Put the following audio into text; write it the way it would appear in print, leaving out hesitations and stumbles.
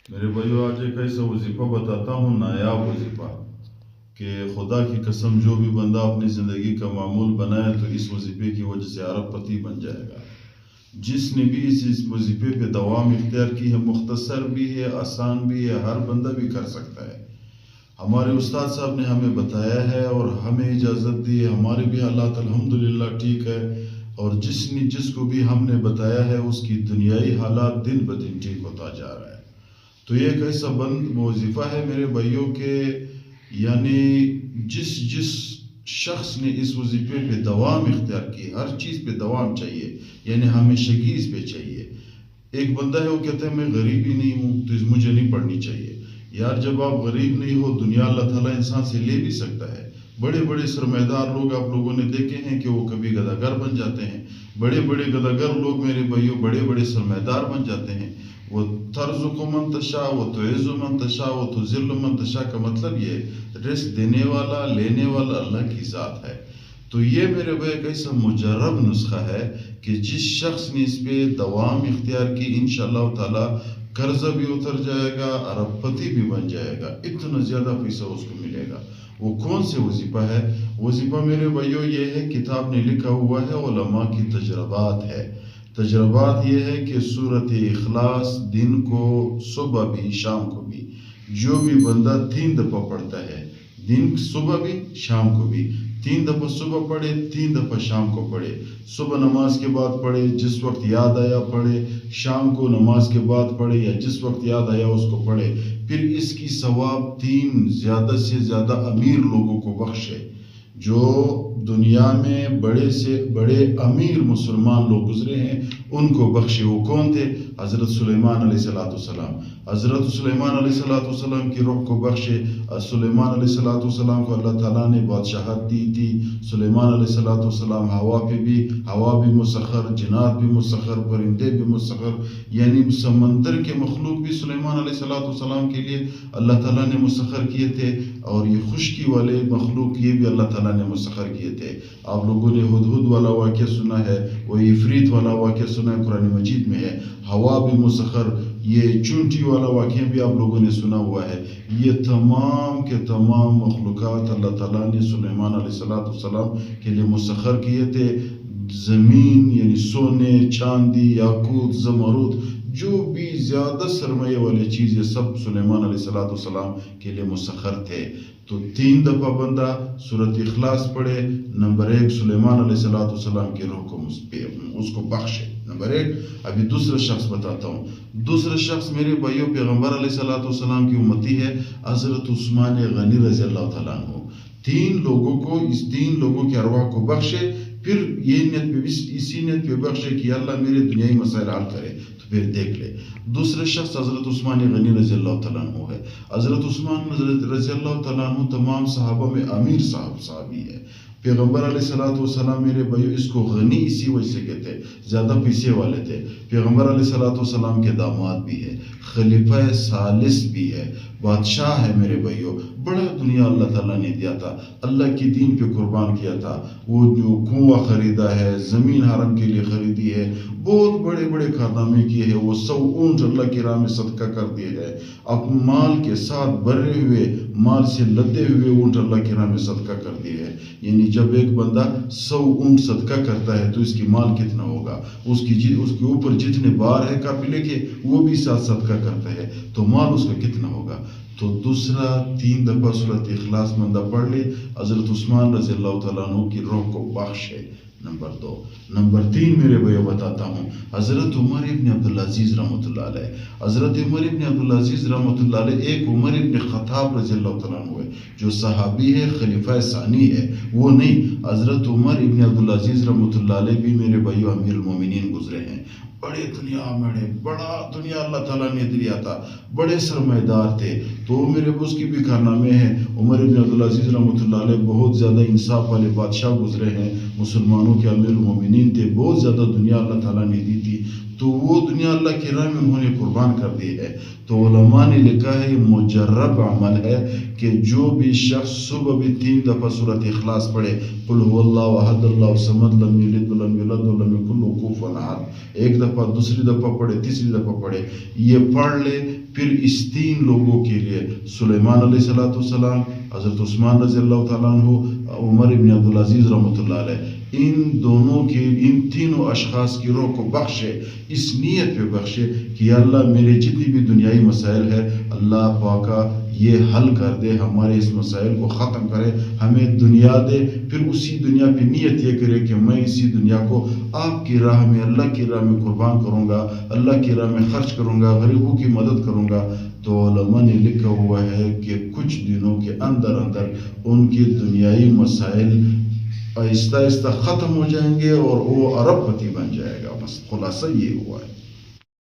میرے بھائیو آج ایک ایسا وظیفہ بتاتا ہوں، نایاب وظیفہ، کہ خدا کی قسم جو بھی بندہ اپنی زندگی کا معمول بنائے تو اس وظیفے کی وجہ سے ارب پتی بن جائے گا۔ جس نے بھی اس وظیفے پہ دوام اختیار کی ہے، مختصر بھی ہے، آسان بھی ہے، ہر بندہ بھی کر سکتا ہے۔ ہمارے استاد صاحب نے ہمیں بتایا ہے اور ہمیں اجازت دی ہے، ہمارے بھی حالات الحمدللہ ٹھیک ہے، اور جس کو بھی ہم نے بتایا ہے اس کی دنیائی حالات دن بدن ٹھیک ہوتا جا رہا ہے۔ تو یہ ایک ایسا وظیفہ ہے میرے بھائیوں کے، یعنی جس شخص نے اس وظیفے پہ دوام اختیار کی، ہر چیز پہ دوام چاہیے، یعنی ہمیشگی اس پہ چاہیے۔ ایک بندہ ہے وہ کہتا ہے میں غریب ہی نہیں ہوں تو مجھے نہیں پڑھنی چاہیے۔ یار جب آپ غریب نہیں ہو، دنیا اللہ تعالیٰ انسان سے لے بھی سکتا ہے۔ بڑے بڑے سرمایہ لوگ آپ لوگوں نے دیکھے ہیں کہ وہ کبھی گداگر بن جاتے ہیں۔ بڑے بڑے گداگر لوگ میرے بھائیوں بڑے بڑے سرمایہ بن جاتے ہیں۔ وہ ترزق من تشاء و تعز من تشاء و تذل من تشاء کا مطلب یہ رزق دینے والا لینے والا اللہ کی ذات ہے۔ تو یہ میرے بھائی ایک ایسا مجرب نسخہ ہے کہ جس شخص نے اس پہ دوام اختیار کی، انشاءاللہ تعالی قرضہ بھی اتر جائے گا، ارب پتی بھی بن جائے گا، اتنا زیادہ پیسہ اس کو ملے گا۔ وہ کون سے وظیفہ ہے؟ وظیفہ میرے بھائیوں یہ ہے، کتاب نے لکھا ہوا ہے، علماء کی تجربات ہے۔ تجربات یہ ہے کہ سورۃ اخلاص دن کو صبح بھی شام کو بھی جو بھی بندہ 3 دفعہ پڑھتا ہے، دن صبح بھی شام کو بھی 3 دفعہ صبح پڑھے، 3 دفعہ شام کو پڑھے، صبح نماز کے بعد پڑھے، جس وقت یاد آیا پڑھے، شام کو نماز کے بعد پڑھے یا جس وقت یاد آیا اس کو پڑھے، پھر اس کی ثواب 3 زیادہ سے زیادہ امیر لوگوں کو بخشے۔ جو دنیا میں بڑے سے بڑے امیر مسلمان لوگ گزرے ہیں ان کو بخشے۔ وہ کون تھے؟ حضرت سلیمان علیہ السلام۔ حضرت سلیمان علیہ السلام کی روح کو بخشے۔ سلیمان علیہ السلام کو اللہ تعالیٰ نے بادشاہت دی تھی۔ سلیمان علیہ السلام ہوا بھی مسخر، جنات بھی مسخر، پرندے بھی مسخر، یعنی سمندر کے مخلوق بھی سلیمان علیہ السلام کے لیے اللہ تعالیٰ نے مسخر کیے تھے، اور یہ خشکی والے مخلوق یہ بھی اللہ تعالیٰ نے مسخر کیے تھے۔ آپ لوگوں نے ہدہد والا واقعہ سنا ہے، وہ عفریت والا واقعہ سنا ہے، قرآن مجید میں ہے۔ ہوا بھی مسخر، یہ چونٹی والا واقعہ بھی آپ لوگوں نے سنا ہوا ہے۔ یہ تمام کے تمام مخلوقات اللہ تعالیٰ نے سلیمان علیہ السلام کے لیے مسخر کیے تھے۔ زمین یعنی سونے، چاندی، یاقوت، زمرد، جو بھی زیادہ سرمایہ والی چیز، یہ سب سلیمان علیہ السلام کے لیے مسخر تھے۔ تو 3 دفعہ بندہ سورۃ اخلاص پڑھے، نمبر 1 سلیمان علیہ السلام کے روح کو اس کو بخشے، نمبر 1۔ ابھی دوسرا شخص بتاتا ہوں۔ دوسرا شخص میرے بھائیوں پیغمبر علیہ السلام کی امتی ہے، حضرت عثمان غنی رضی اللہ تعالیٰ عنہ۔ 3 لوگوں کو، اس 3 لوگوں کے ارواح کو بخشے، پھر یہ نیت پہ اسی نیت پہ بخشے کہ اللہ میرے دنیائی مسائل حل کرے۔ تو پھر دیکھ لے، دوسرے شخص حضرت عثمان غنی رضی اللہ تعالیٰ عنہ ہے۔ حضرت عثمان رضی اللہ تعالیٰ عنہ تمام صحابہ میں امیر صحابی ہے۔ پیغمبر علیہ السلام میرے بھائیو اس کو غنی اسی وجہ سے کہتے ہیں، زیادہ پیسے والے تھے۔ پیغمبر علیہ السلام کے داماد بھی ہے، خلیفہ ثالث بھی ہے، بادشاہ ہے میرے بھائیو۔ بڑا دنیا اللہ تعالیٰ نے دیا تھا، اللہ کی دین پہ قربان کیا تھا۔ وہ جو کنواں خریدا ہے، زمین حرم کے لیے خریدی ہے، بہت بڑے بڑے کارنامے کیے ہیں۔ وہ 100 اونٹ اللہ کی راہ میں صدقہ کر دیے ہیں، اپنے مال کے ساتھ بھرے ہوئے، مال سے لدے ہوئے اونٹ اللہ کی راہ میں صدقہ کر دیے ہیں۔ یعنی جب ایک بندہ 100 اونٹ صدقہ کرتا ہے تو اس کی مال کتنا ہوگا؟ اس کے اوپر جتنے بار ہے قافلے کے وہ بھی ساتھ صدقہ کرتا ہے، تو مال اس کا کتنا ہوگا؟ تو دوسرا 3 دفعہ سورۃ اخلاص بندہ پڑھ لے، حضرت عثمان رضی اللہ تعالیٰ عنہ کی روح کو بخشے، نمبر 2۔ نمبر 3 میرے بھائیو بتاتا ہوں، حضرت عمر ابن عبدالعزیز رحمۃ اللہ علیہ۔ حضرت عمر ابن عبدالعزیز رحمۃ اللہ علیہ ایک عمر ابن خطاب رضی اللہ تعالیٰ عنہ ہے جو صحابی ہے، خلیفہ ثانی ہے، وہ نہیں۔ حضرت عمر ابن عبدالعزیز رحمۃ اللہ علیہ بھی میرے بھائیو امیر المومنین گزرے ہیں۔ بڑے دنیا میں بڑا دنیا اللہ تعالیٰ نے دیا تھا، بڑے سرمایہ دار تھے۔ تو میرے اس کی بھی کارنامے ہیں۔ عمر ابن عبدالعزیز رحمۃ اللہ علیہ بہت زیادہ انصاف والے بادشاہ گزرے ہیں، مسلمانوں مسلمانوں کے امیر المومنین تھے، بہت زیادہ دنیا اللہ تعالیٰ نے دی تھی، تو وہ دنیا اللہ کی راہ میں انہوں نے قربان کر دی ہے۔ تو علماء نے لکھا ہے یہ مجرب عمل ہے کہ جو بھی شخص صبح بھی 3 دفعہ سورۃ اخلاص پڑھے، قل هو اللہ احد اللہ الصمد لم یلد ولم یولد ولم یکن له کفوا احد، ایک دفعہ، دوسری دفعہ پڑھے، تیسری دفعہ پڑھے، یہ پڑھ لے، پھر اس 3 لوگوں کے لیے سلیمان علیہ السلام، حضرت عثمان رضی اللہ تعالیٰ عنہ، عمر ابن عبدالعزیز رحمۃ اللہ علیہ، ان دونوں کے، ان تینوں اشخاص کی روح کو بخشے، اس نیت پہ بخشے کہ یا اللہ میرے جتنی بھی دنیائی مسائل ہے اللہ پاکا یہ حل کر دے، ہمارے اس مسائل کو ختم کرے، ہمیں دنیا دے، پھر اسی دنیا پہ نیت یہ کرے کہ میں اسی دنیا کو آپ کی راہ میں، اللہ کی راہ میں قربان کروں گا، اللہ کی راہ میں خرچ کروں گا، غریبوں کی مدد کروں گا۔ تو علماء نے لکھا ہوا ہے کہ کچھ دنوں کے اندر اندر ان کے دنیائی مسائل آہستہ آہستہ ختم ہو جائیں گے اور وہ ارب پتی بن جائے گا۔ بس خلاصہ یہ ہوا ہے۔